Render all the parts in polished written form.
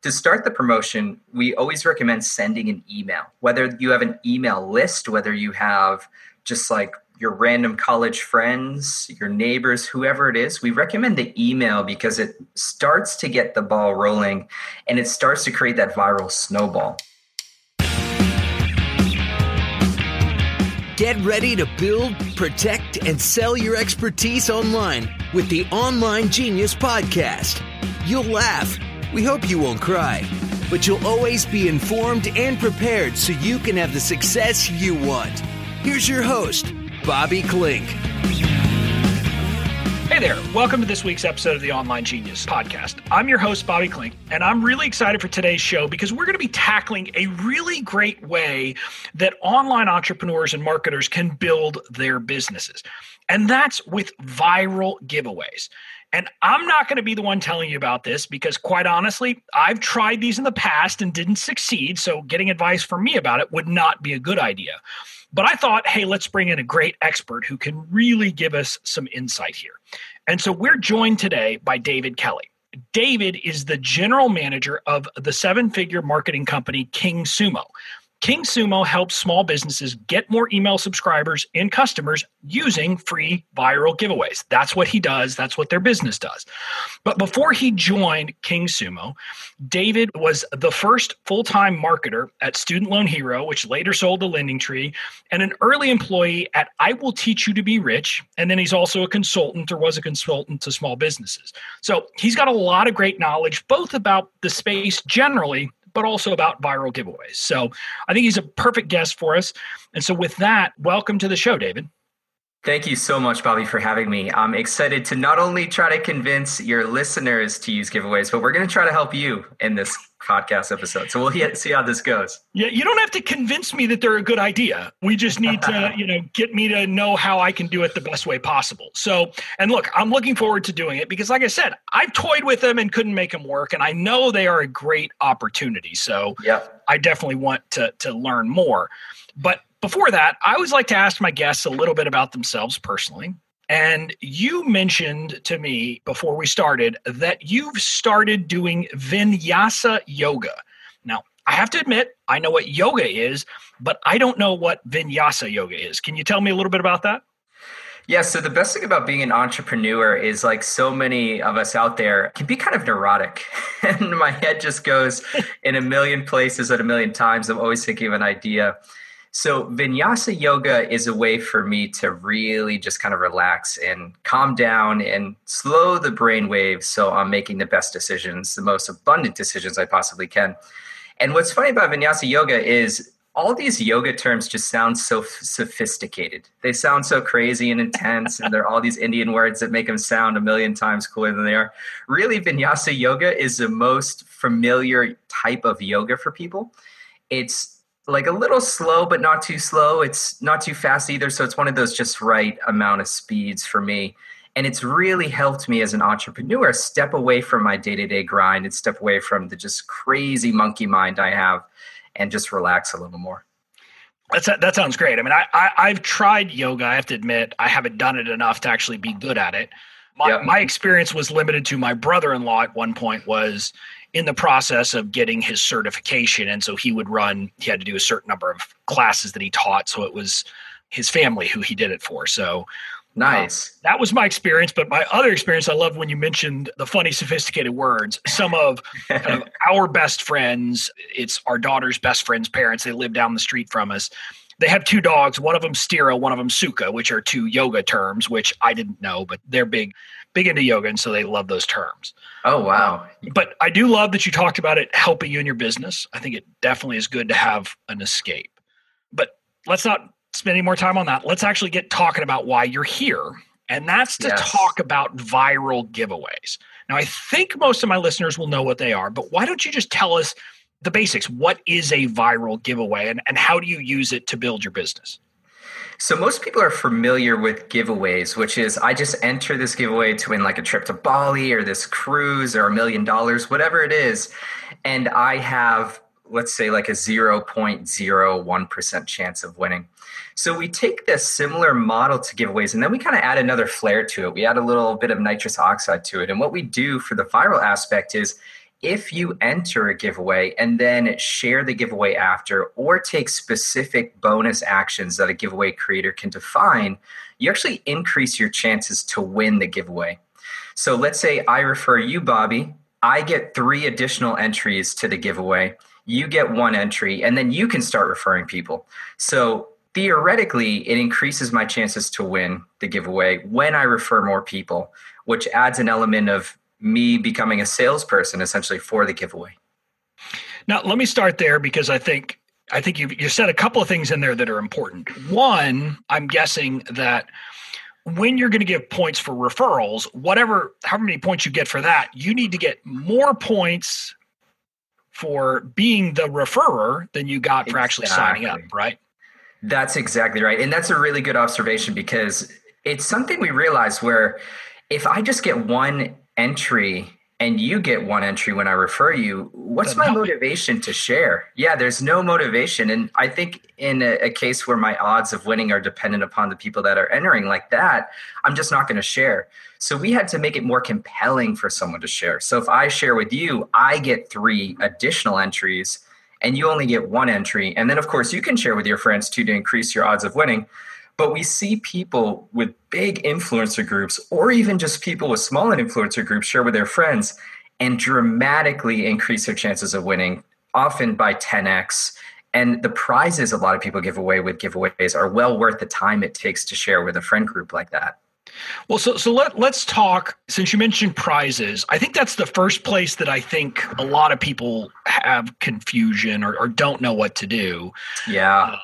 To start the promotion, we always recommend sending an email, whether you have an email list, whether you have just like your random college friends, your neighbors, whoever it is. We recommend the email because it starts to get the ball rolling and it starts to create that viral snowball. Get ready to build, protect, and sell your expertise online with the Online Genius Podcast. You'll laugh. We hope you won't cry, but you'll always be informed and prepared so you can have the success you want. Here's your host, Bobby Klink. Hey there. Welcome to this week's episode of the Online Genius Podcast. I'm your host, Bobby Klink, and I'm really excited for today's show because we're going to be tackling a really great way that online entrepreneurs and marketers can build their businesses. And that's with viral giveaways. And I'm not going to be the one telling you about this because, quite honestly, I've tried these in the past and didn't succeed. So getting advice from me about it would not be a good idea. But I thought, hey, let's bring in a great expert who can really give us some insight here. And so we're joined today by David Kelly. David is the general manager of the seven-figure marketing company King Sumo. King Sumo helps small businesses get more email subscribers and customers using free viral giveaways. That's what he does. That's what their business does. But before he joined King Sumo, David was the first full-time marketer at Student Loan Hero, which later sold to Lending Tree, and an early employee at I Will Teach You to Be Rich. And then he's also a consultant or was a consultant to small businesses. So he's got a lot of great knowledge, both about the space generally, but also about viral giveaways. So I think he's a perfect guest for us. And so with that, welcome to the show, David. Thank you so much, Bobby, for having me. I'm excited to not only try to convince your listeners to use giveaways, but we're going to try to help you in this podcast episode. So we'll see how this goes. Yeah, you don't have to convince me that they're a good idea. We just need to, get me to know how I can do it the best way possible. So, and look, I'm looking forward to doing it because, like I said, I've toyed with them and couldn't make them work, and I know they are a great opportunity. So, I definitely want to learn more. But before that, I always like to ask my guests a little bit about themselves personally. And you mentioned to me before we started that you've started doing vinyasa yoga. Now, I have to admit, I know what yoga is, but I don't know what vinyasa yoga is. Can you tell me a little bit about that? Yeah, so the best thing about being an entrepreneur is like so many of us out there can be kind of neurotic. And my head just goes in a million places at a million times. I'm always thinking of an idea. So vinyasa yoga is a way for me to really just kind of relax and calm down and slow the brain waves so I'm making the best decisions, the most abundant decisions I possibly can. And what's funny about vinyasa yoga is all these yoga terms just sound so sophisticated. They sound so crazy and intense, and there are all these Indian words that make them sound a million times cooler than they are. Really, vinyasa yoga is the most familiar type of yoga for people. It's like a little slow, but not too slow. It's not too fast either. So it's one of those just right amount of speeds for me. And it's really helped me as an entrepreneur step away from my day-to-day grind and step away from the just crazy monkey mind I have and just relax a little more. That sounds great. I mean, I've tried yoga. I have to admit, I haven't done it enough to actually be good at it. My experience was limited to my brother-in-law at one point was in the process of getting his certification. And so he had to do a certain number of classes that he taught. So it was his family who he did it for. So nice. That was my experience. But my other experience, I love when you mentioned the funny, sophisticated words. Some of kind of our best friends, it's our daughter's best friend's parents. They live down the street from us. They have two dogs. One of them Stira, one of them Sukha, which are two yoga terms, which I didn't know, but they're big into yoga. And so they love those terms. Oh, wow. But I do love that you talked about it helping you in your business. I think it definitely is good to have an escape. But let's not spend any more time on that. Let's actually get talking about why you're here. And that's to talk about viral giveaways. Now, I think most of my listeners will know what they are, but why don't you just tell us the basics? What is a viral giveaway and how do you use it to build your business? So most people are familiar with giveaways, which is I just enter this giveaway to win like a trip to Bali or this cruise or $1 million, whatever it is. And I have, let's say like a 0.01% chance of winning. So we take this similar model to giveaways, and then we kind of add another flair to it. We add a little bit of nitrous oxide to it. And what we do for the viral aspect is if you enter a giveaway and then share the giveaway after, or take specific bonus actions that a giveaway creator can define, you actually increase your chances to win the giveaway. So let's say I refer you, Bobby. I get 3 additional entries to the giveaway. You get 1 entry, and then you can start referring people. So theoretically, it increases my chances to win the giveaway when I refer more people, which adds an element of me becoming a salesperson essentially for the giveaway. Now, let me start there because I think you said a couple of things in there that are important. One, I'm guessing that when you're going to give points for referrals, however many points you get for that, you need to get more points for being the referrer than you got for actually signing up, right? That's exactly right. And that's a really good observation because it's something we realize where if I just get 1 entry and you get 1 entry when I refer you, what's my motivation to share? Yeah, there's no motivation. And I think in a case where my odds of winning are dependent upon the people that are entering like that, I'm just not going to share. So we had to make it more compelling for someone to share. So if I share with you, I get 3 additional entries and you only get 1 entry. And then, of course, you can share with your friends too to increase your odds of winning. But we see people with big influencer groups or even just people with smaller influencer groups share with their friends and dramatically increase their chances of winning, often by 10x. And the prizes a lot of people give away with giveaways are well worth the time it takes to share with a friend group like that. Well, so let's talk, since you mentioned prizes, I think that's the first place that I think a lot of people have confusion or don't know what to do. Yeah.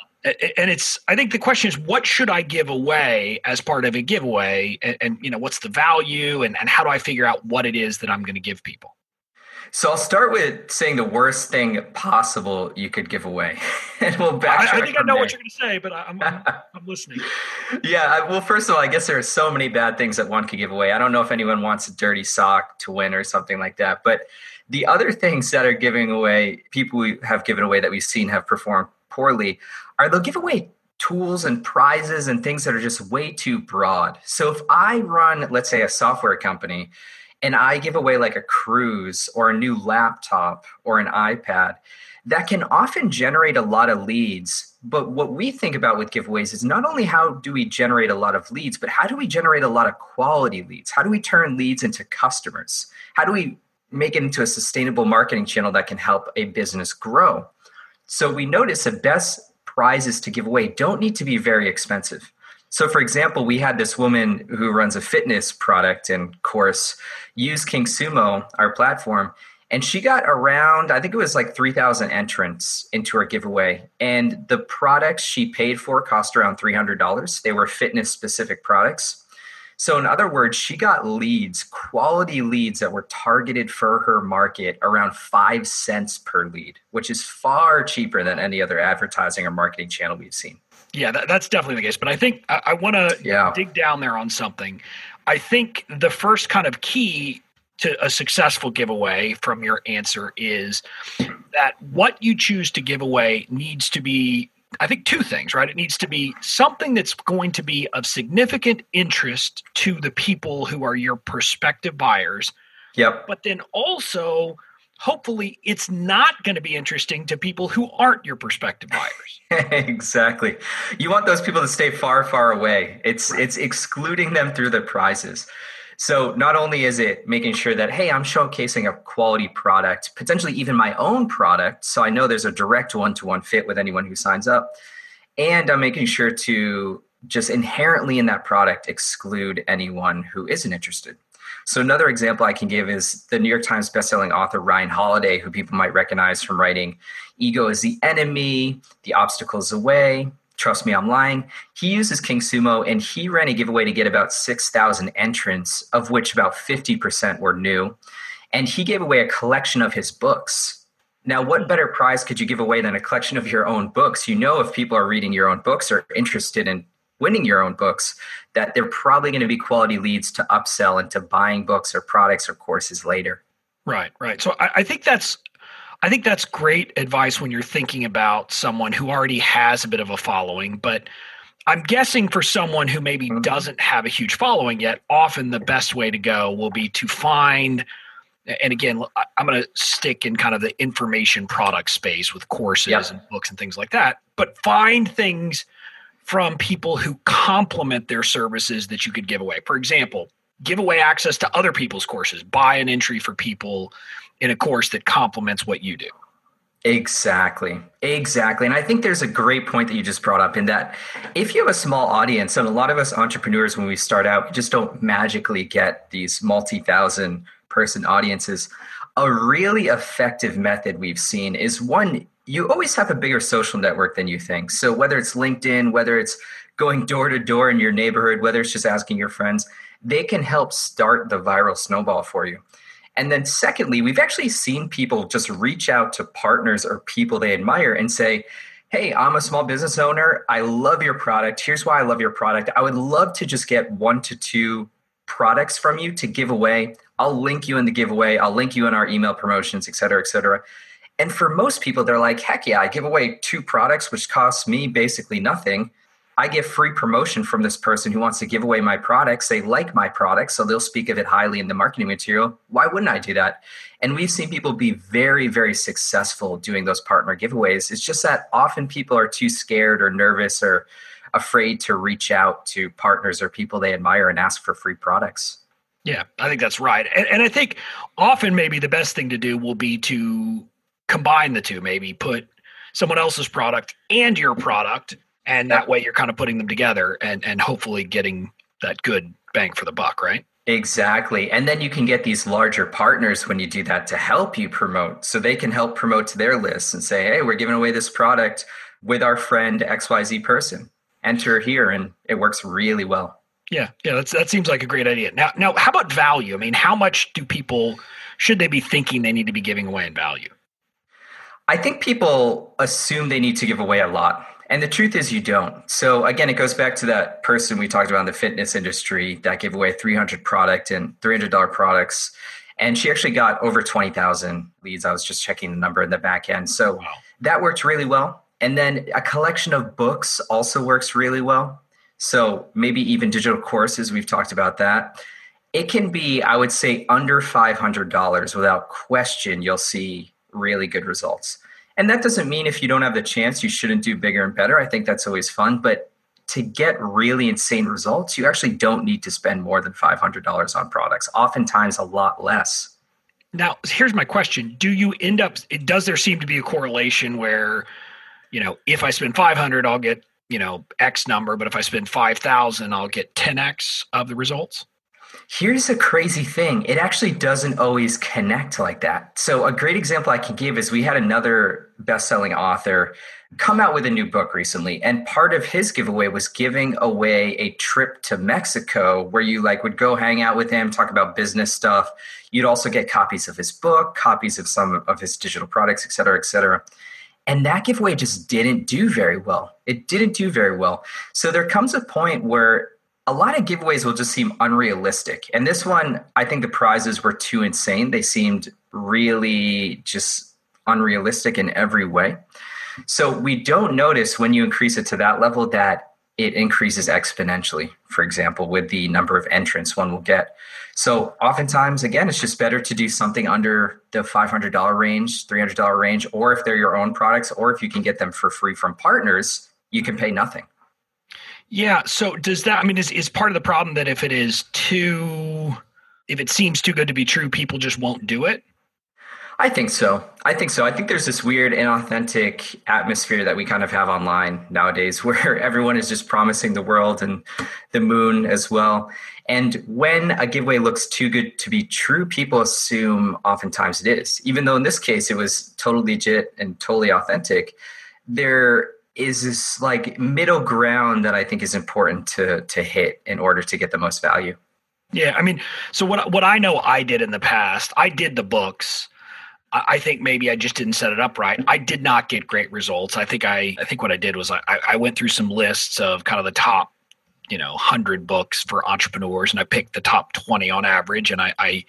And I think the question is, what should I give away as part of a giveaway? And what's the value and how do I figure out what it is that I'm going to give people? So I'll start with saying the worst thing possible you could give away. And we'll backtrack. I think I know what you're going to say, but I'm listening. Yeah. Well, first of all, I guess there are so many bad things that one could give away. I don't know if anyone wants a dirty sock to win or something like that. But the other things that are giving away, people who have given away that we've seen have performed poorly, are they'll give away tools and prizes and things that are just way too broad. So if I run, let's say, a software company and I give away like a cruise or a new laptop or an iPad, that can often generate a lot of leads. But what we think about with giveaways is not only how do we generate a lot of leads, but how do we generate a lot of quality leads? How do we turn leads into customers? How do we make it into a sustainable marketing channel that can help a business grow? So we notice the best prizes to give away don't need to be very expensive. So for example, we had this woman who runs a fitness product and course use King Sumo, our platform, and she got around, I think it was like 3,000 entrants into her giveaway. And the products she paid for cost around $300. They were fitness specific products. So in other words, she got leads, quality leads that were targeted for her market around 5 cents per lead, which is far cheaper than any other advertising or marketing channel we've seen. Yeah, that's definitely the case. But I think I want to dig down there on something. I think the first kind of key to a successful giveaway from your answer is that what you choose to give away needs to be, I think, 2 things, right? It needs to be something that's going to be of significant interest to the people who are your prospective buyers. Yep. But then also, hopefully, it's not going to be interesting to people who aren't your prospective buyers. Exactly. You want those people to stay far, far away. It's excluding them through the prizes. So not only is it making sure that, hey, I'm showcasing a quality product, potentially even my own product, so I know there's a direct one-to-one fit with anyone who signs up, and I'm making sure to just inherently in that product exclude anyone who isn't interested. So another example I can give is the New York Times bestselling author Ryan Holiday, who people might recognize from writing Ego is the Enemy, The Obstacle is the Way, Trust Me, I'm Lying. He uses King Sumo, and he ran a giveaway to get about 6,000 entrants, of which about 50% were new. And he gave away a collection of his books. Now, what better prize could you give away than a collection of your own books? You know, if people are reading your own books or interested in winning your own books, that they're probably going to be quality leads to upsell into buying books or products or courses later. Right. So I think that's great advice when you're thinking about someone who already has a bit of a following. But I'm guessing for someone who maybe doesn't have a huge following yet, often the best way to go will be to find And again, I'm going to stick in kind of the information product space with courses and books and things like that, but find things from people who complement their services that you could give away. For example, give away access to other people's courses, buy an entry for people in a course that complements what you do. Exactly. And I think there's a great point that you just brought up in that if you have a small audience, and a lot of us entrepreneurs, when we start out, we just don't magically get these multi-thousand person audiences. A really effective method we've seen is one, you always have a bigger social network than you think. So whether it's LinkedIn, whether it's going door to door in your neighborhood, whether it's just asking your friends, they can help start the viral snowball for you. And then secondly, we've actually seen people just reach out to partners or people they admire and say, hey, I'm a small business owner. I love your product. Here's why I love your product. I would love to just get 1 to 2 products from you to give away. I'll link you in the giveaway. I'll link you in our email promotions, et cetera, et cetera. And for most people, they're like, heck yeah, I give away 2 products, which costs me basically nothing. I get free promotion from this person who wants to give away my products. They like my products, so they'll speak of it highly in the marketing material. Why wouldn't I do that? And we've seen people be very, very successful doing those partner giveaways. It's just that often people are too scared or nervous or afraid to reach out to partners or people they admire and ask for free products. Yeah, I think that's right. And I think often maybe the best thing to do will be to combine the two, maybe put someone else's product and your product. And that way you're kind of putting them together and hopefully getting that good bang for the buck, right? Exactly. And then you can get these larger partners when you do that to help you promote. So they can help promote to their lists and say, hey, we're giving away this product with our friend XYZ person. Enter here. And it works really well. Yeah. That seems like a great idea. Now, how about value? I mean, how much should they be thinking they need to be giving away in value? I think people assume they need to give away a lot. And the truth is you don't. So again, it goes back to that person we talked about in the fitness industry that gave away $300 products. And she actually got over 20,000 leads. I was just checking the number in the back end. So that worked really well. And then a collection of books also works really well. So maybe even digital courses, we've talked about that. It can be, I would say, under $500 without question, you'll see really good results. And that doesn't mean if you don't have the chance, you shouldn't do bigger and better. I think that's always fun. But to get really insane results, you actually don't need to spend more than $500 on products, oftentimes a lot less. Now, here's my question. Does there seem to be a correlation where, if I spend 500, I'll get, X number, but if I spend 5,000, I'll get 10X of the results? Here's a crazy thing. It actually doesn't always connect like that. So a great example I can give is we had another best-selling author come out with a new book recently. And part of his giveaway was giving away a trip to Mexico where you would go hang out with him, talk about business stuff. You'd also get copies of his book, copies of some of his digital products, et cetera, et cetera. And that giveaway just didn't do very well. It didn't do very well. So there comes a point where a lot of giveaways will just seem unrealistic. And this one, I think the prizes were too insane. They seemed really just unrealistic in every way. So we don't notice when you increase it to that level that it increases exponentially, for example, with the number of entrants one will get. So oftentimes, again, it's just better to do something under the $500 range, $300 range, or if they're your own products, or if you can get them for free from partners, you can pay nothing. Yeah. So does that, is part of the problem that if it seems too good to be true, people just won't do it? I think so. I think there's this weird inauthentic atmosphere that we kind of have online nowadays where everyone is just promising the world and the moon as well. And when a giveaway looks too good to be true, people assume oftentimes it is. Even though in this case, it was totally legit and totally authentic, there is this middle ground that I think is important to hit in order to get the most value. Yeah. So what I know I did in the past, I did the books. I think maybe I just didn't set it up right. I did not get great results. I think what I did was I went through some lists of kind of the top, 100 books for entrepreneurs, and I picked the top 20 on average, and I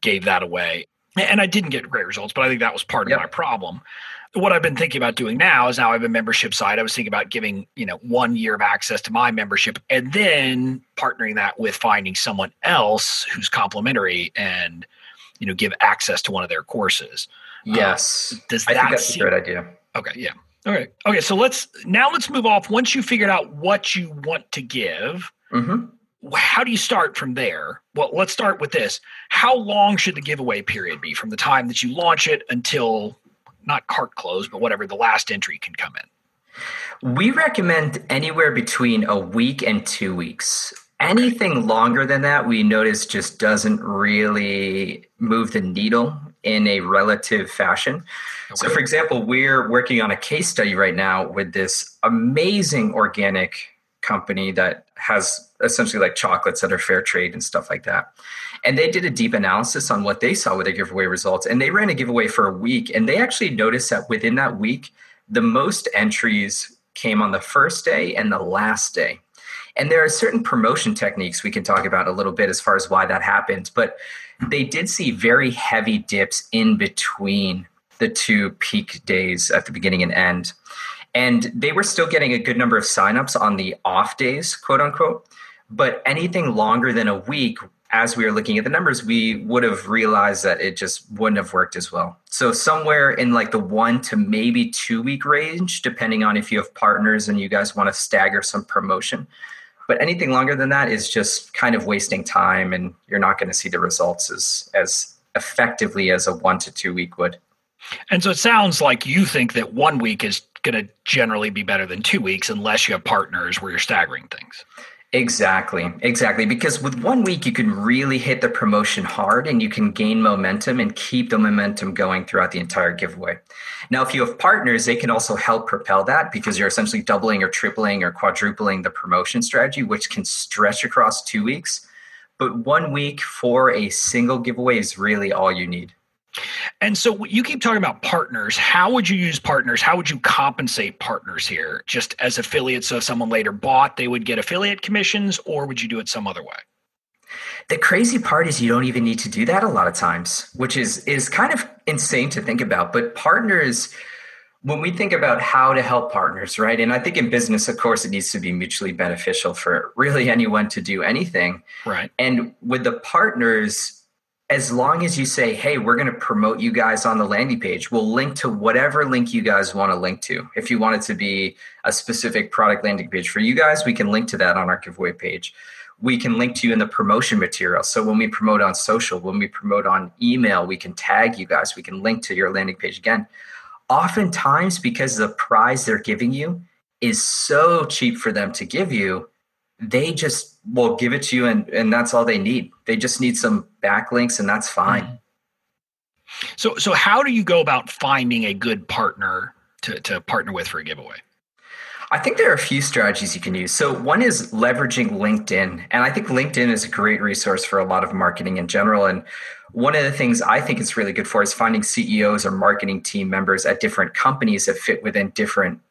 gave that away. And I didn't get great results, but I think that was part of my problem. What I've been thinking about doing now is I have a membership site. I was thinking about giving, 1 year of access to my membership and then partnering that with finding someone else who's complimentary and give access to one of their courses. Yes. Does I that think that's seem- a great idea. Okay. Yeah. All right. Okay. So let's move off. Once you figured out what you want to give, how do you start from there? Well, let's start with this. How long should the giveaway period be from the time that you launch it until not cart close, but whatever the last entry can come in? We recommend anywhere between a week and 2 weeks. Anything longer than that, we notice just doesn't really move the needle in a relative fashion. Okay. So, for example, we're working on a case study right now with this amazing organic company that has essentially like chocolates that are fair trade and stuff like that. And they did a deep analysis on what they saw with their giveaway results. And they ran a giveaway for a week. And they actually noticed that within that week, the most entries came on the first day and the last day. And there are certain promotion techniques we can talk about a little bit as far as why that happens. But they did see very heavy dips in between the two peak days at the beginning and end. And they were still getting a good number of signups on the off days, quote unquote. But anything longer than a week, as we were looking at the numbers, we would have realized that it just wouldn't have worked as well. So somewhere in like the 1 to maybe 2 week range, depending on if you have partners and you guys want to stagger some promotion. But anything longer than that is just kind of wasting time, and you're not going to see the results as effectively as a 1 to 2 week would. And so it sounds like you think that 1 week is going to generally be better than 2 weeks unless you have partners where you're staggering things. Exactly. Because with 1 week, you can really hit the promotion hard and you can gain momentum and keep the momentum going throughout the entire giveaway. Now, if you have partners, they can also help propel that because you're essentially doubling or tripling or quadrupling the promotion strategy, which can stretch across 2 weeks. But 1 week for a single giveaway is really all you need. And so you keep talking about partners. How would you use partners? How would you compensate partners here? Just as affiliates, so if someone later bought, they would get affiliate commissions, or would you do it some other way? The crazy part is you don't even need to do that a lot of times, which is kind of insane to think about. But partners, when we think about how to help partners, right? And I think in business, of course, it needs to be mutually beneficial for really anyone to do anything. Right. And with the partners, as long as you say, hey, we're going to promote you guys on the landing page, we'll link to whatever link you guys want to link to. If you want it to be a specific product landing page for you guys, we can link to that on our giveaway page. We can link to you in the promotion material. So when we promote on social, when we promote on email, we can tag you guys. We can link to your landing page again. Oftentimes, because the prize they're giving you is so cheap for them to give you, they just will give it to you and that's all they need. They just need some backlinks and that's fine. So how do you go about finding a good partner to partner with for a giveaway? I think there are a few strategies you can use. So one is leveraging LinkedIn. And I think LinkedIn is a great resource for a lot of marketing in general. And one of the things I think it's really good for is finding CEOs or marketing team members at different companies that fit within different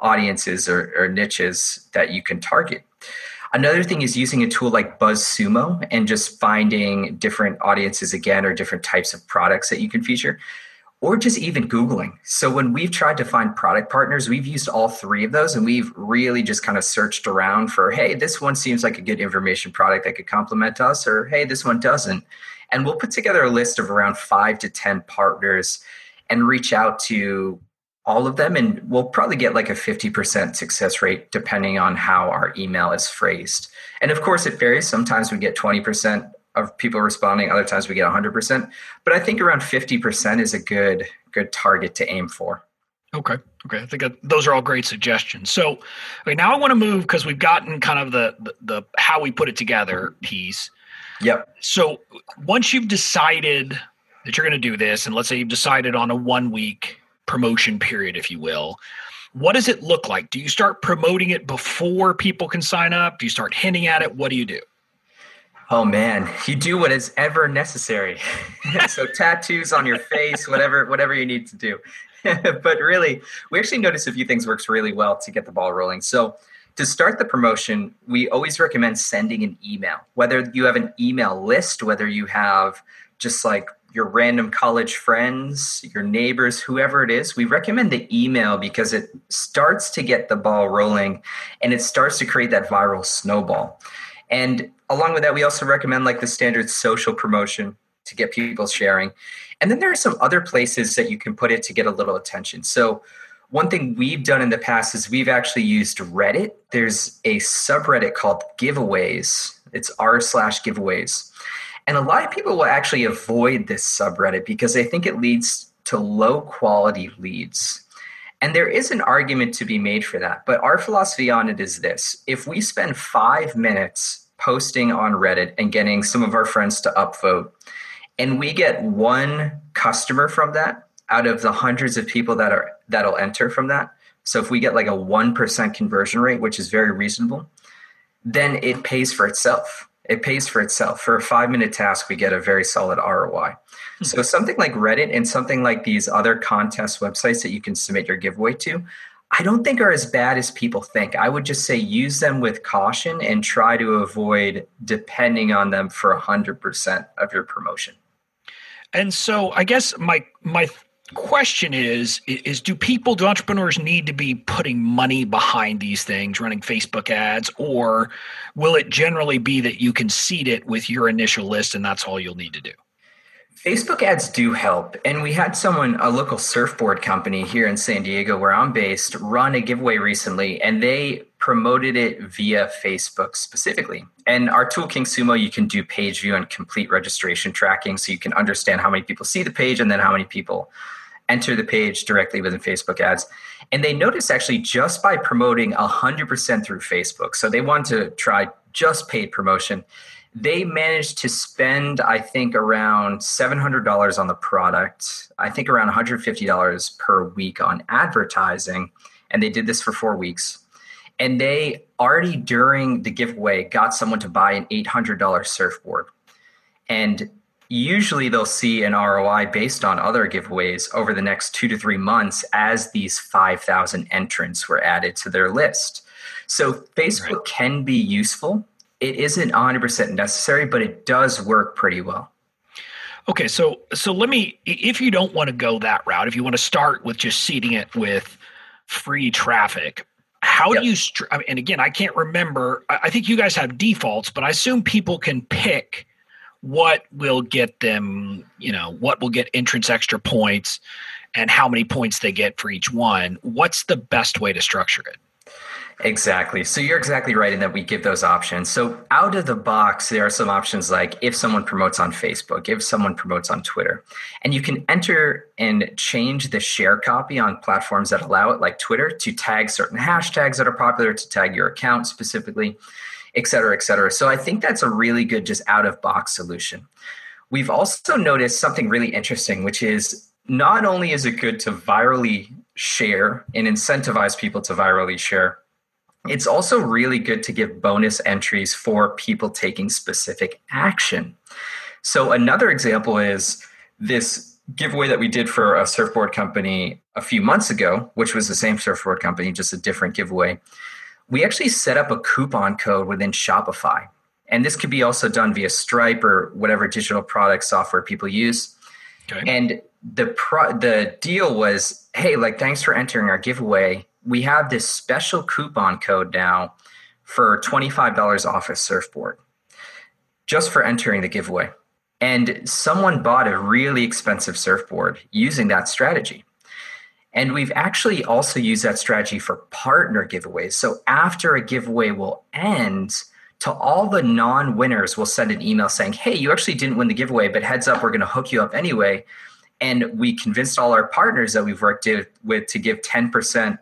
audiences or niches that you can target. Another thing is using a tool like BuzzSumo and just finding different audiences again or different types of products that you can feature, or just even Googling. So when we've tried to find product partners, we've used all three of those and we've really just kind of searched around for, hey, this one seems like a good information product that could complement us, or hey, this one doesn't. And we'll put together a list of around 5 to 10 partners and reach out to all of them. And we'll probably get like a 50% success rate depending on how our email is phrased. And of course it varies. Sometimes we get 20% of people responding. Other times we get 100%. But I think around 50% is a good target to aim for. Okay. I think those are all great suggestions. So now I want to move because we've gotten kind of the how we put it together piece. Yep. So once you've decided that you're going to do this, and let's say you've decided on a 1 week promotion period, if you will, what does it look like? Do you start promoting it before people can sign up? Do you start hinting at it? What do you do? Oh man, you do what is ever necessary. So tattoos on your face, whatever you need to do. But really, we actually noticed a few things works really well to get the ball rolling. So to start the promotion, we always recommend sending an email, whether you have an email list, whether you have just like your random college friends, your neighbors, whoever it is. We recommend the email because it starts to get the ball rolling and it starts to create that viral snowball. And along with that, we also recommend like the standard social promotion. to get people sharing. And then there are some other places that you can put it to get a little attention. So one thing we've done in the past is we've actually used Reddit. There's a subreddit called Giveaways. It's r/giveaways. And a lot of people will actually avoid this subreddit because they think it leads to low quality leads. And there is an argument to be made for that. But our philosophy on it is this. If we spend 5 minutes posting on Reddit and getting some of our friends to upvote, and we get one customer from that out of the hundreds of people that'll enter from that. So if we get like a 1% conversion rate, which is very reasonable, then it pays for itself. It pays for itself. For a 5-minute task, we get a very solid ROI. So something like Reddit and something like these other contest websites that you can submit your giveaway to, I don't think are as bad as people think. I would just say use them with caution and try to avoid depending on them for 100% of your promotion. And so I guess my question is do entrepreneurs need to be putting money behind these things, running Facebook ads, or will it generally be that you can seed it with your initial list and that's all you'll need to do? Facebook ads do help. And we had a local surfboard company here in San Diego where I'm based, run a giveaway recently, and they promoted it via Facebook specifically. And our tool, King Sumo, you can do page view and complete registration tracking so you can understand how many people see the page and then how many people enter the page directly within Facebook ads. And they noticed actually just by promoting 100% through Facebook, so they wanted to try just paid promotion, they managed to spend, I think, around $700 on the product, I think around $150 per week on advertising. And they did this for 4 weeks. And they already during the giveaway got someone to buy an $800 surfboard. And usually they'll see an ROI based on other giveaways over the next 2 to 3 months as these 5,000 entrants were added to their list. So Facebook can be useful. It isn't 100% necessary, but it does work pretty well. Okay, so let me, if you don't want to go that route, if you want to start with just seeding it with free traffic, how do you, and again, I can't remember, I think you guys have defaults, but I assume people can pick what will get them, what will get entrance extra points and how many points they get for each one. What's the best way to structure it? Exactly. So you're exactly right in that we give those options. So out of the box, there are some options like if someone promotes on Facebook, if someone promotes on Twitter, and you can enter and change the share copy on platforms that allow it, like Twitter, to tag certain hashtags that are popular, to tag your account specifically, et cetera, et cetera. So I think that's a really good just out of box solution. We've also noticed something really interesting, which is not only is it good to virally share and incentivize people to virally share, it's also really good to give bonus entries for people taking specific action. So another example is this giveaway that we did for a surfboard company a few months ago, which was the same surfboard company, just a different giveaway. We actually set up a coupon code within Shopify. And this could be also done via Stripe or whatever digital product software people use. Okay. And the deal was, hey, thanks for entering our giveaway. We have this special coupon code now for $25 off a surfboard just for entering the giveaway. And someone bought a really expensive surfboard using that strategy. And we've actually also used that strategy for partner giveaways. So after a giveaway will end, to all the non-winners, we'll send an email saying, hey, you actually didn't win the giveaway, but heads up, we're going to hook you up anyway. And we convinced all our partners that we've worked with to give 10%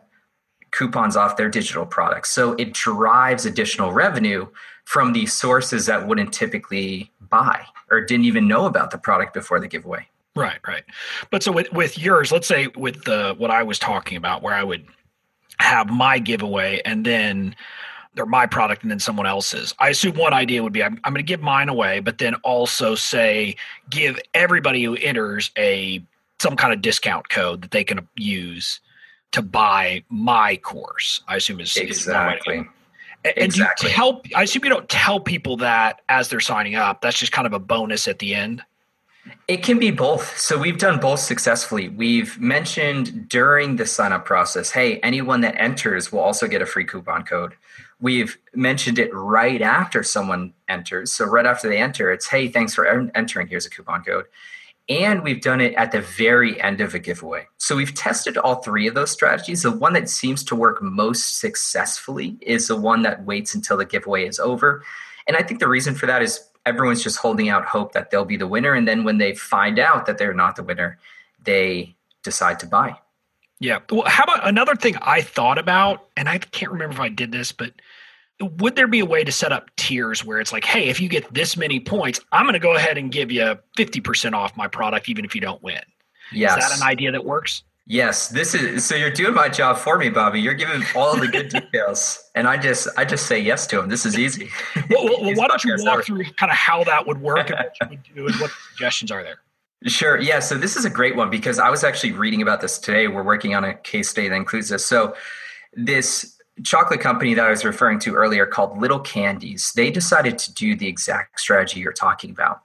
coupons off their digital products. So it drives additional revenue from these sources that wouldn't typically buy or didn't even know about the product before the giveaway. Right. But so with yours, let's say with what I was talking about, where I would have my giveaway and then or my product and then someone else's. I assume one idea would be I'm going to give mine away, but then also say give everybody who enters some kind of discount code that they can use to buy my course, I assume is exactly. And exactly. I assume you don't tell people that as they're signing up. That's just kind of a bonus at the end. It can be both. So we've done both successfully. We've mentioned during the sign-up process, hey, anyone that enters will also get a free coupon code. we've mentioned it right after someone enters. So right after they enter, it's, hey, thanks for entering. Here's a coupon code. And we've done it at the very end of a giveaway. So we've tested all three of those strategies. The one that seems to work most successfully is the one that waits until the giveaway is over. And I think the reason for that is everyone's just holding out hope that they'll be the winner. And then when they find out that they're not the winner, they decide to buy. Yeah. Well, how about another thing I thought about, and I can't remember if I did this, but would there be a way to set up tiers where it's like, hey, if you get this many points, I'm going to go ahead and give you 50% off my product, even if you don't win? Yes. Is that an idea that works? Yes. So you're doing my job for me, Bobby. You're giving all the good details. And I just say yes to them. This is easy. Well, why don't you walk through kind of how that would work and what you would do and what suggestions are there? Sure. Yeah. So this is a great one because I was actually reading about this today. We're working on a case study that includes this. So this chocolate company that I was referring to earlier called Little Candies, they decided to do the exact strategy you're talking about.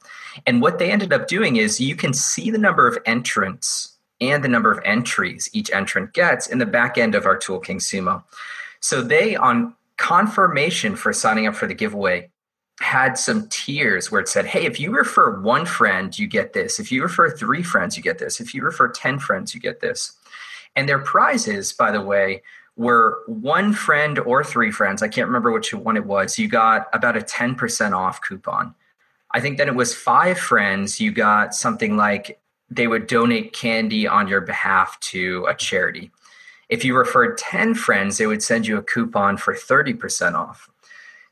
And what they ended up doing is you can see the number of entrants and the number of entries each entrant gets in the back end of our tool, King Sumo. So they, on confirmation for signing up for the giveaway, had some tiers where it said, hey, if you refer one friend, you get this. If you refer 3 friends, you get this. If you refer 10 friends, you get this. And their prizes, by the way, were 1 friend or 3 friends. I can't remember which one it was. You got about a 10% off coupon. I think then it was 5 friends. You got something like they would donate candy on your behalf to a charity. If you referred 10 friends, they would send you a coupon for 30% off.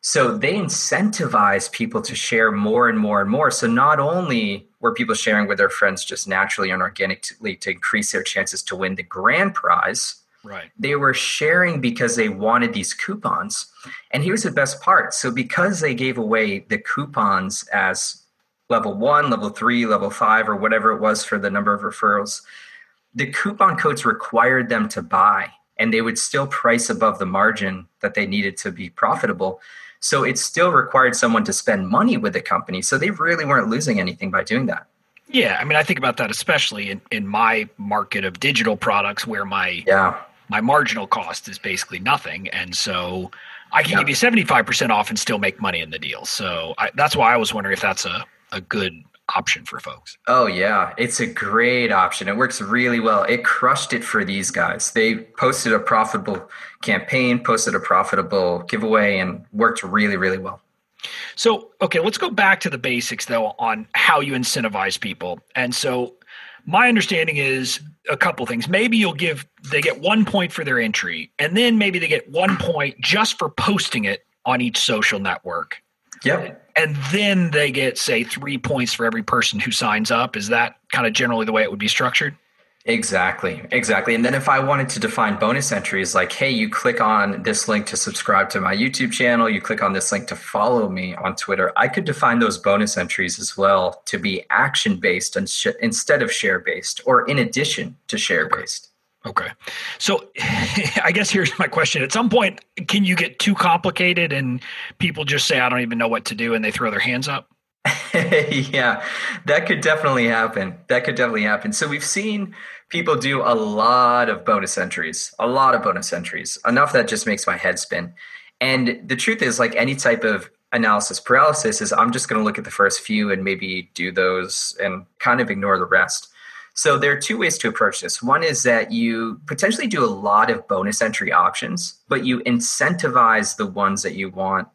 So they incentivize people to share more and more and more. So not only were people sharing with their friends just naturally and organically to increase their chances to win the grand prize, right? They were sharing because they wanted these coupons. And here's the best part. So because they gave away the coupons as level 1, level 3, level 5, or whatever it was for the number of referrals, the coupon codes required them to buy, and they would still price above the margin that they needed to be profitable. So it still required someone to spend money with the company. So they really weren't losing anything by doing that. Yeah. I mean, I think about that, especially in my market of digital products where my marginal cost is basically nothing. And so I can give you 75% off and still make money in the deal. So that's why I was wondering if that's a good option for folks. Oh, yeah. It's a great option. It works really well. It crushed it for these guys. They posted a profitable campaign, posted a profitable giveaway, and worked really, really well. So, okay, let's go back to the basics, though, on how you incentivize people. And so my understanding is a couple things. Maybe they get 1 point for their entry, and then maybe they get 1 point just for posting it on each social network. Yep. And then they get, say, 3 points for every person who signs up. Is that kind of generally the way it would be structured? Exactly. And then if I wanted to define bonus entries, like, hey, you click on this link to subscribe to my YouTube channel, you click on this link to follow me on Twitter, I could define those bonus entries as well to be action-based instead of share-based, or in addition to share-based. Okay. So I guess here's my question. At some point, can you get too complicated and people just say, I don't even know what to do, and they throw their hands up? Yeah, that could definitely happen. So we've seen people do a lot of bonus entries, enough that just makes my head spin. And the truth is, like any type of analysis paralysis, is I'm just going to look at the first few and maybe do those and kind of ignore the rest. So there are 2 ways to approach this. One is that you potentially do a lot of bonus entry options, but you incentivize the ones that you want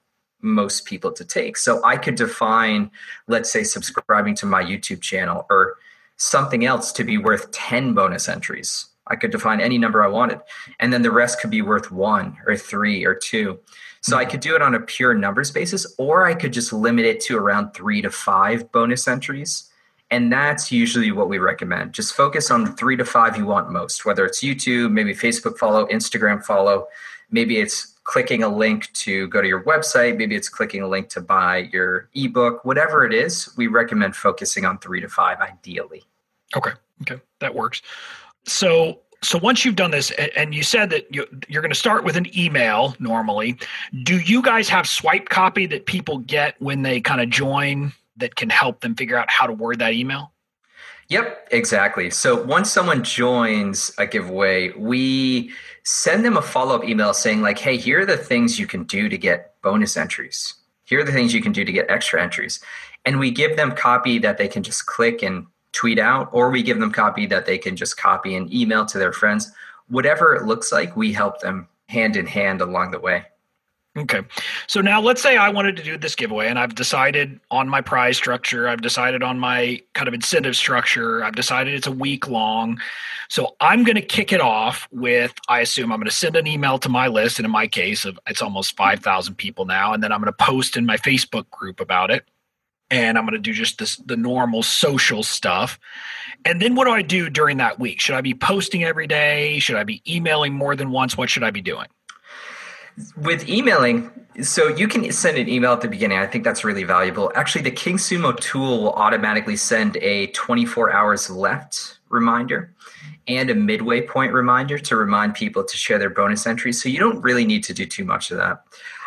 most people to take. So I could define, let's say, subscribing to my YouTube channel or something else to be worth 10 bonus entries. I could define any number I wanted. And then the rest could be worth 1 or 3 or 2. So I could do it on a pure numbers basis, or I could just limit it to around 3 to 5 bonus entries. And that's usually what we recommend. Just focus on the 3 to 5 you want most, whether it's YouTube, maybe Facebook follow, Instagram follow. Maybe it's clicking a link to go to your website. Maybe it's clicking a link to buy your ebook. Whatever it is, we recommend focusing on 3 to 5 ideally. Okay. That works. So once you've done this, and you said that you're going to start with an email normally, do you guys have swipe copy that people get when they kind of join that can help them figure out how to word that email? Yep, exactly. So once someone joins a giveaway, we send them a follow-up email saying like, hey, here are the things you can do to get bonus entries. Here are the things you can do to get extra entries. And we give them copy that they can just click and tweet out, or we give them copy that they can just copy and email to their friends. Whatever it looks like, we help them hand in hand along the way. Okay. So now let's say I wanted to do this giveaway and I've decided on my prize structure. I've decided on my kind of incentive structure. I've decided it's a week long. So I'm going to kick it off with, I assume I'm going to send an email to my list. And in my case, it's almost 5,000 people now. And then I'm going to post in my Facebook group about it. And I'm going to do just the normal social stuff. And then what do I do during that week? Should I be posting every day? Should I be emailing more than once? What should I be doing? With emailing, so you can send an email at the beginning. I think that's really valuable. Actually, the King Sumo tool will automatically send a 24 hours left reminder and a midway point reminder to remind people to share their bonus entries. So you don't really need to do too much of that.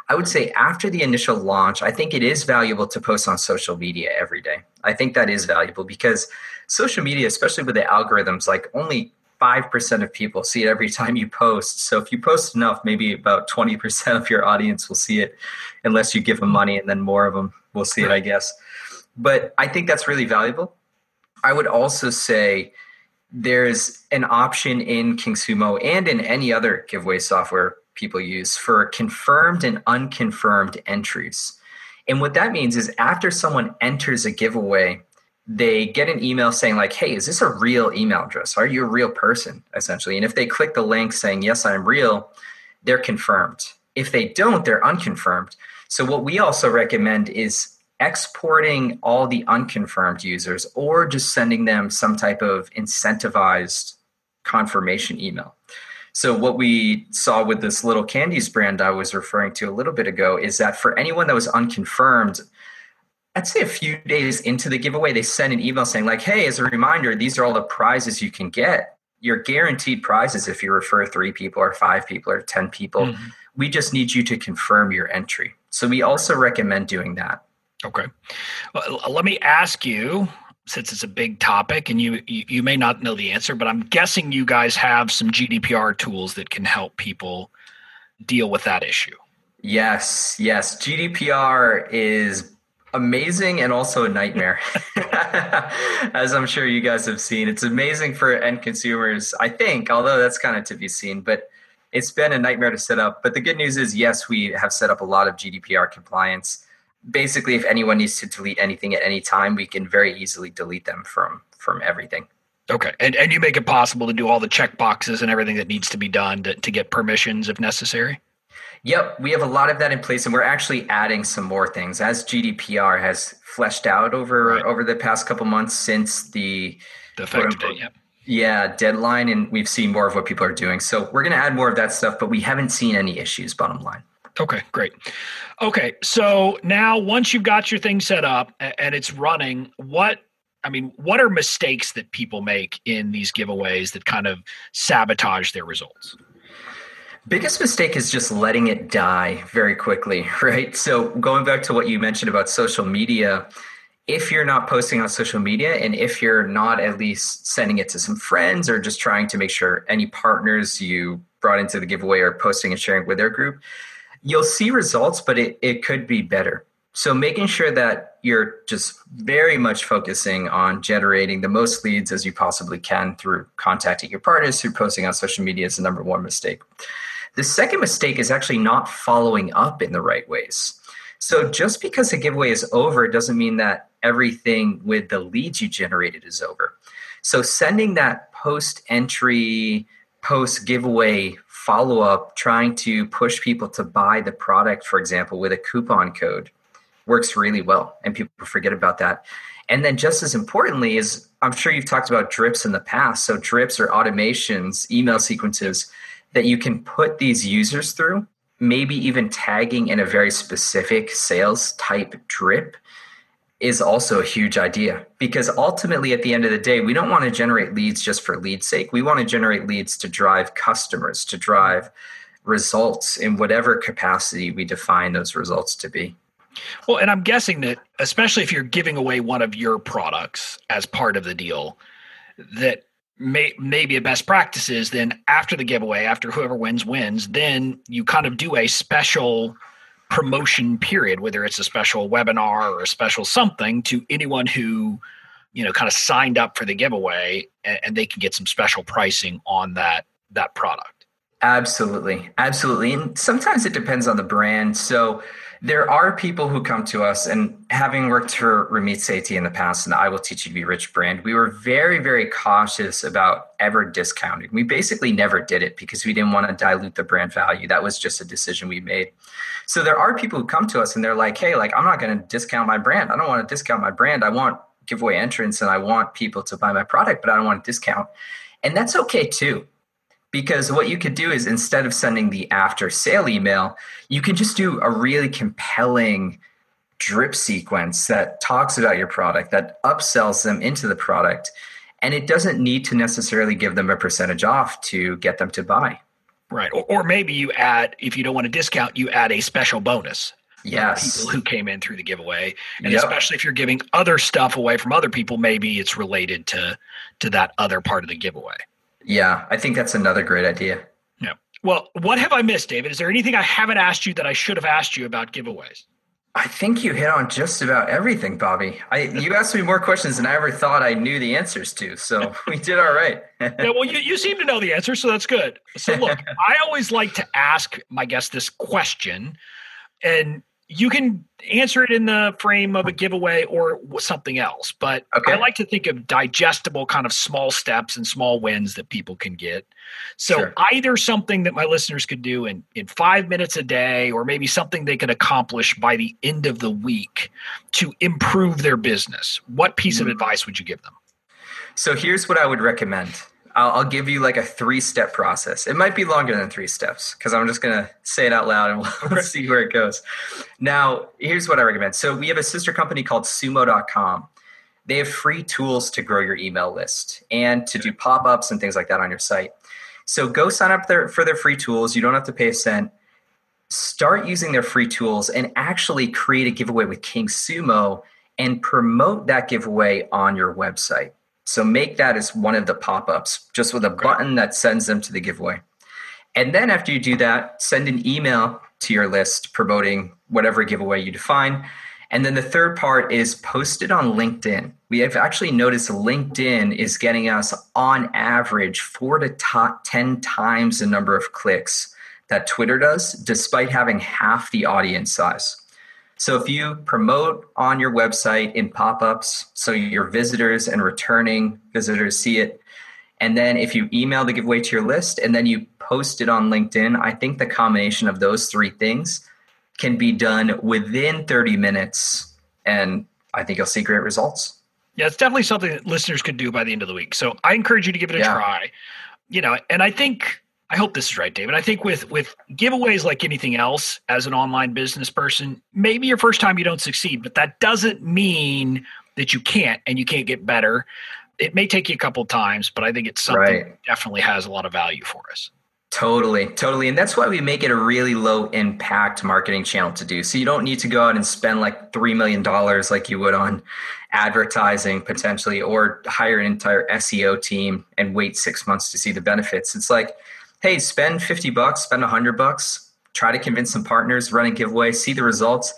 I would say after the initial launch, I think it is valuable to post on social media every day. I think that is valuable because social media, especially with the algorithms, like only 5% of people see it every time you post. So if you post enough, maybe about 20% of your audience will see it, unless you give them money, and then more of them will see it, I guess. But I think that's really valuable. I would also say there's an option in King Sumo and in any other giveaway software people use for confirmed and unconfirmed entries. And what that means is after someone enters a giveaway, they get an email saying like, hey, is this a real email address? Are you a real person, essentially? And if they click the link saying, yes, I'm real, they're confirmed. If they don't, they're unconfirmed. So what we also recommend is exporting all the unconfirmed users or just sending them some type of incentivized confirmation email. So what we saw with this Little Candies brand I was referring to a little bit ago is that for anyone that was unconfirmed, I'd say a few days into the giveaway, they send an email saying like, hey, as a reminder, these are all the prizes you can get. You're guaranteed prizes if you refer 3 people or 5 people or 10 people. Mm-hmm. We just need you to confirm your entry. So we also recommend doing that. Okay. Well, let me ask you, since it's a big topic and you may not know the answer, but I'm guessing you guys have some GDPR tools that can help people deal with that issue. Yes. GDPR is amazing and also a nightmare. As I'm sure you guys have seen. It's amazing for end consumers, I think, although that's kind of to be seen, but it's been a nightmare to set up. But the good news is, yes, we have set up a lot of GDPR compliance. Basically, if anyone needs to delete anything at any time, we can very easily delete them from everything. Okay. And you make it possible to do all the check boxes and everything that needs to be done to get permissions if necessary? Yep, we have a lot of that in place, and we're actually adding some more things as GDPR has fleshed out over the past couple months since the effective date. Yep. Yeah, deadline, and we've seen more of what people are doing. So we're going to add more of that stuff, but we haven't seen any issues, bottom line. Okay, great. Okay, so now once you've got your thing set up and it's running, what are mistakes that people make in these giveaways that kind of sabotage their results? Biggest mistake is just letting it die very quickly, right? So going back to what you mentioned about social media, if you're not posting on social media and if you're not at least sending it to some friends or just trying to make sure any partners you brought into the giveaway are posting and sharing with their group, you'll see results, but it could be better. So making sure that you're just very much focusing on generating the most leads as you possibly can through contacting your partners, through posting on social media is the number one mistake. The second mistake is actually not following up in the right ways. So just because a giveaway is over doesn't mean that everything with the leads you generated is over. So sending that post-entry, post-giveaway follow-up, trying to push people to buy the product, for example, with a coupon code works really well, and people forget about that. And then just as importantly is, I'm sure you've talked about drips in the past. So drips or automations, email sequences that you can put these users through, maybe even tagging in a very specific sales type drip is also a huge idea. Because ultimately, at the end of the day, we don't want to generate leads just for lead's sake. We want to generate leads to drive customers, to drive results in whatever capacity we define those results to be. Well, and I'm guessing that especially if you're giving away one of your products as part of the deal, that maybe a best practice is then after the giveaway, after whoever wins, then you kind of do a special promotion period, whether it's a special webinar or a special something to anyone who, kind of signed up for the giveaway, and they can get some special pricing on that product. Absolutely. Absolutely. And sometimes it depends on the brand. So there are people who come to us, and having worked for Ramit Sethi in the past and the I Will Teach You to Be Rich brand, we were very, very cautious about ever discounting. We basically never did it because we didn't want to dilute the brand value. That was just a decision we made. So there are people who come to us and they're like, hey, I'm not going to discount my brand. I don't want to discount my brand. I want giveaway entrants and I want people to buy my product, but I don't want to discount. And that's okay too. Because what you could do is, instead of sending the after sale email, you can just do a really compelling drip sequence that talks about your product, that upsells them into the product. And it doesn't need to necessarily give them a percentage off to get them to buy. Right. Or maybe you add, if you don't want to discount, you add a special bonus. Yes. People who came in through the giveaway. And especially if you're giving other stuff away from other people, maybe it's related to that other part of the giveaway. Yeah, I think that's another great idea. Yeah. Well, what have I missed, David? Is there anything I haven't asked you that I should have asked you about giveaways? I think you hit on just about everything, Bobby. You asked me more questions than I ever thought I knew the answers to, so we did all right. Yeah, well, you seem to know the answer, so that's good. So look, I always like to ask my guests this question, and you can answer it in the frame of a giveaway or something else. But I like to think of digestible kind of small steps and small wins that people can get. So either something that my listeners could do in 5 minutes a day, or maybe something they could accomplish by the end of the week to improve their business. What piece of advice would you give them? So here's what I would recommend. I'll give you like a 3-step process. It might be longer than 3 steps because I'm just going to say it out loud and we'll see where it goes. Now, here's what I recommend. So we have a sister company called Sumo.com. They have free tools to grow your email list and to do pop-ups and things like that on your site. So go sign up for their free tools. You don't have to pay a cent. Start using their free tools and actually create a giveaway with King Sumo and promote that giveaway on your website. So make that as one of the pop-ups, just with a button that sends them to the giveaway. And then after you do that, send an email to your list promoting whatever giveaway you define. And then the third part is post it on LinkedIn. We have actually noticed LinkedIn is getting us on average 4 to 10 times the number of clicks that Twitter does, despite having half the audience size. So if you promote on your website in pop-ups, so your visitors and returning visitors see it, and then if you email the giveaway to your list and then you post it on LinkedIn, I think the combination of those 3 things can be done within 30 minutes, and I think you'll see great results. Yeah, it's definitely something that listeners could do by the end of the week. So I encourage you to give it a try. And I hope this is right, David. I think with giveaways like anything else, as an online business person, maybe your first time you don't succeed, but that doesn't mean that you can't and you can't get better. It may take you a couple of times, but I think it's something that definitely has a lot of value for us. Totally. And that's why we make it a really low impact marketing channel to do. So you don't need to go out and spend like $3 million like you would on advertising potentially, or hire an entire SEO team and wait 6 months to see the benefits. It's like, hey, spend $50, spend $100, try to convince some partners, run a giveaway, see the results.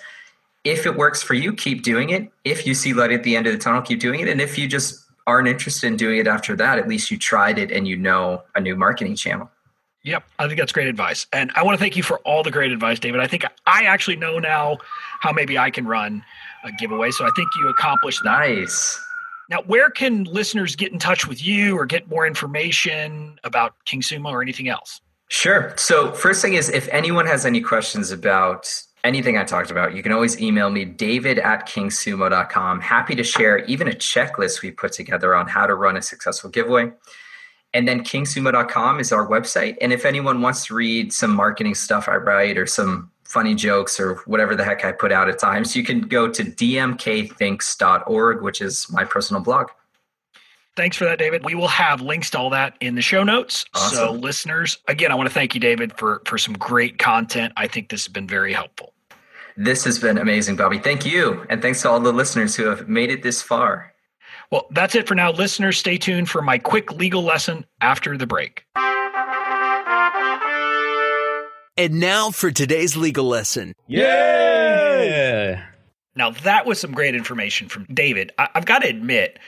If it works for you, keep doing it. If you see light at the end of the tunnel, keep doing it. And if you just aren't interested in doing it after that, at least you tried it and you know a new marketing channel. Yep. I think that's great advice. And I want to thank you for all the great advice, David. I think I actually know now how maybe I can run a giveaway. So I think you accomplished that. Nice. Now, where can listeners get in touch with you or get more information about King Sumo or anything else? Sure. So first thing is, if anyone has any questions about anything I talked about, you can always email me, david@kingsumo.com. Happy to share even a checklist we put together on how to run a successful giveaway. And then kingsumo.com is our website. And if anyone wants to read some marketing stuff I write or some funny jokes or whatever the heck I put out at times, you can go to dmkthinks.org, which is my personal blog. Thanks for that, David. We will have links to all that in the show notes. Awesome. So listeners, again, I want to thank you, David, for some great content. I think this has been very helpful. This has been amazing, Bobby. Thank you. And thanks to all the listeners who have made it this far. Well, that's it for now. Listeners, stay tuned for my quick legal lesson after the break. And now for today's legal lesson. Yeah! Now, that was some great information from David. I've got to admit,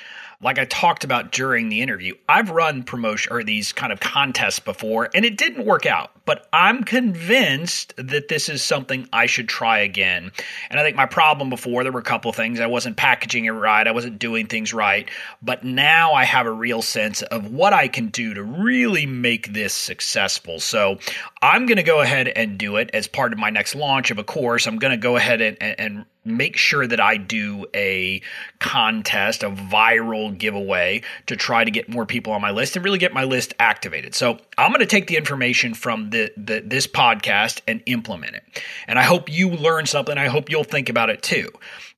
like I talked about during the interview, I've run promotion or these kind of contests before, and it didn't work out. But I'm convinced that this is something I should try again. And I think my problem before, there were a couple of things. I wasn't packaging it right. I wasn't doing things right. But now I have a real sense of what I can do to really make this successful. So I'm going to go ahead and do it as part of my next launch of a course. I'm going to go ahead and make sure that I do a contest, a viral giveaway to try to get more people on my list and really get my list activated. So I'm going to take the information from this podcast and implement it. And I hope you learn something. I hope you'll think about it too.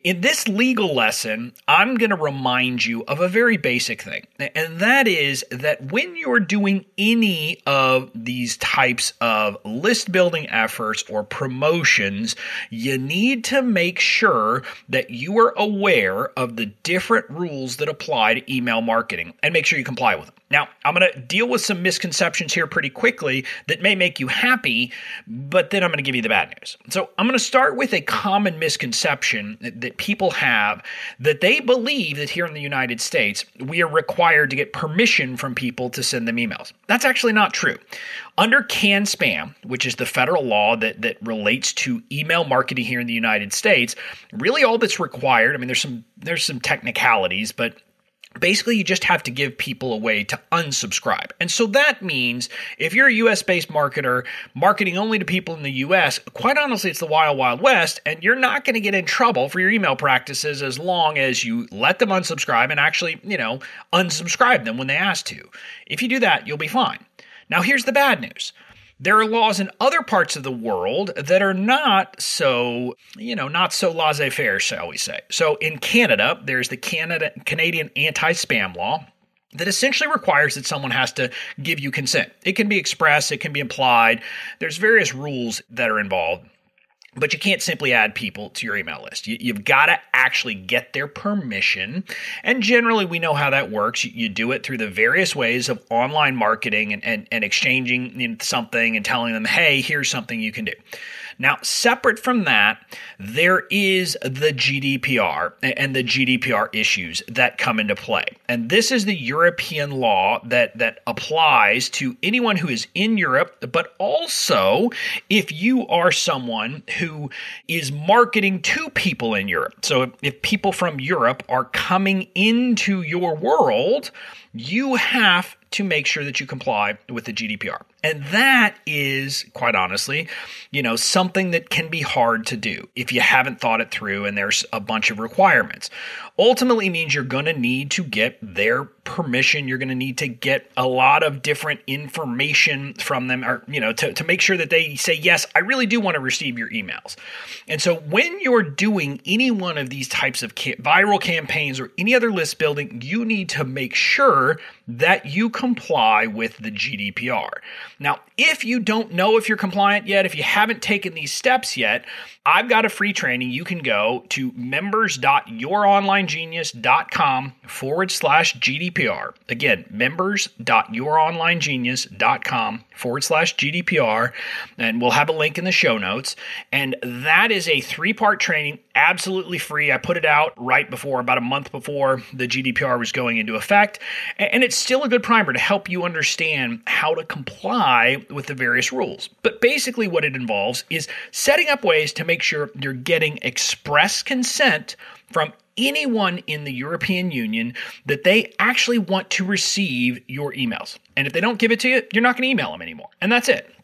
In this legal lesson, I'm going to remind you of a very basic thing. And that is that when you're doing any of these types of list building efforts or promotions, you need to make sure that you are aware of the different rules that apply to email marketing and make sure you comply with them. Now, I'm going to deal with some misconceptions here pretty quickly that may make you happy, but then I'm going to give you the bad news. So I'm going to start with a common misconception that people have, that they believe that here in the United States, we are required to get permission from people to send them emails. That's actually not true. Under CAN-SPAM, which is the federal law that relates to email marketing here in the United States, really all that's required, I mean, there's some technicalities, but basically, you just have to give people a way to unsubscribe. And so that means if you're a US-based marketer marketing only to people in the US, quite honestly, it's the wild, wild west, and you're not going to get in trouble for your email practices as long as you let them unsubscribe and actually, unsubscribe them when they ask to. If you do that, you'll be fine. Now, here's the bad news. There are laws in other parts of the world that are not so laissez-faire, shall we say. So in Canada, there's the Canadian anti-spam law that essentially requires that someone has to give you consent. It can be express, it can be implied. There's various rules that are involved. But you can't simply add people to your email list. You've got to actually get their permission. And generally, we know how that works. You do it through the various ways of online marketing and exchanging something and telling them, hey, here's something you can do. Now, separate from that, there is the GDPR and the GDPR issues that come into play. And this is the European law that applies to anyone who is in Europe, but also if you are someone who is marketing to people in Europe. So if people from Europe are coming into your world, you have to make sure that you comply with the GDPR. And that is, quite honestly, something that can be hard to do if you haven't thought it through and there's a bunch of requirements. Ultimately means you're going to need to get their permission. You're going to need to get a lot of different information from them, or to make sure that they say, yes, I really do want to receive your emails. And so when you're doing any one of these types of viral campaigns or any other list building, you need to make sure that you comply with the GDPR. Now, if you don't know if you're compliant yet, if you haven't taken these steps yet, I've got a free training. You can go to members.youronlinegenius.com/GDPR. Again, members.youronlinegenius.com/GDPR. And we'll have a link in the show notes. And that is a 3-part training, absolutely free. I put it out right before, about a month before the GDPR was going into effect. And it's still a good primer to help you understand how to comply with the various rules. But basically what it involves is setting up ways to make sure you're getting express consent from anyone in the European Union that they actually want to receive your emails. And if they don't give it to you, you're not going to email them anymore. And that's it.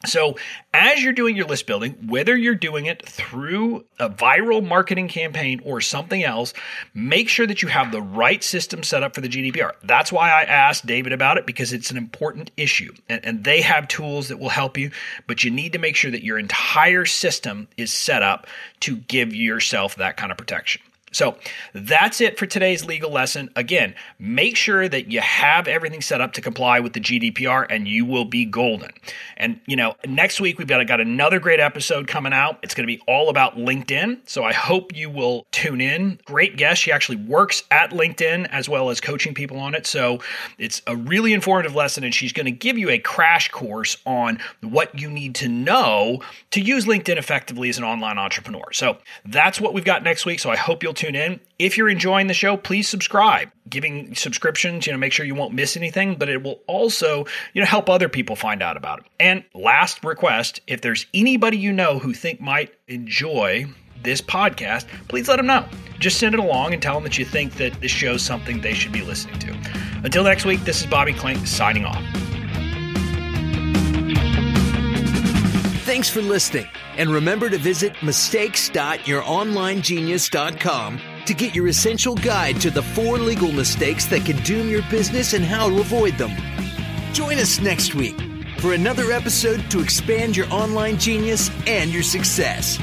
So as you're doing your list building, whether you're doing it through a viral marketing campaign or something else, make sure that you have the right system set up for the GDPR. That's why I asked David about it, because it's an important issue. And they have tools that will help you, but you need to make sure that your entire system is set up to give yourself that kind of protection. So that's it for today's legal lesson. Again, make sure that you have everything set up to comply with the GDPR and you will be golden. And, next week we've got another great episode coming out. It's going to be all about LinkedIn. So I hope you will tune in. Great guest. She actually works at LinkedIn as well as coaching people on it. So it's a really informative lesson, and she's going to give you a crash course on what you need to know to use LinkedIn effectively as an online entrepreneur. So that's what we've got next week. So I hope you'll tune in. If you're enjoying the show, please subscribe. Giving subscriptions, make sure you won't miss anything, but it will also, help other people find out about it. And last request, if there's anybody who think might enjoy this podcast, please let them know. Just send it along and tell them that you think that this show's something they should be listening to. Until next week, this is Bobby Klink signing off. Thanks for listening. And remember to visit mistakes.youronlinegenius.com to get your essential guide to the 4 legal mistakes that can doom your business and how to avoid them. Join us next week for another episode to expand your online genius and your success.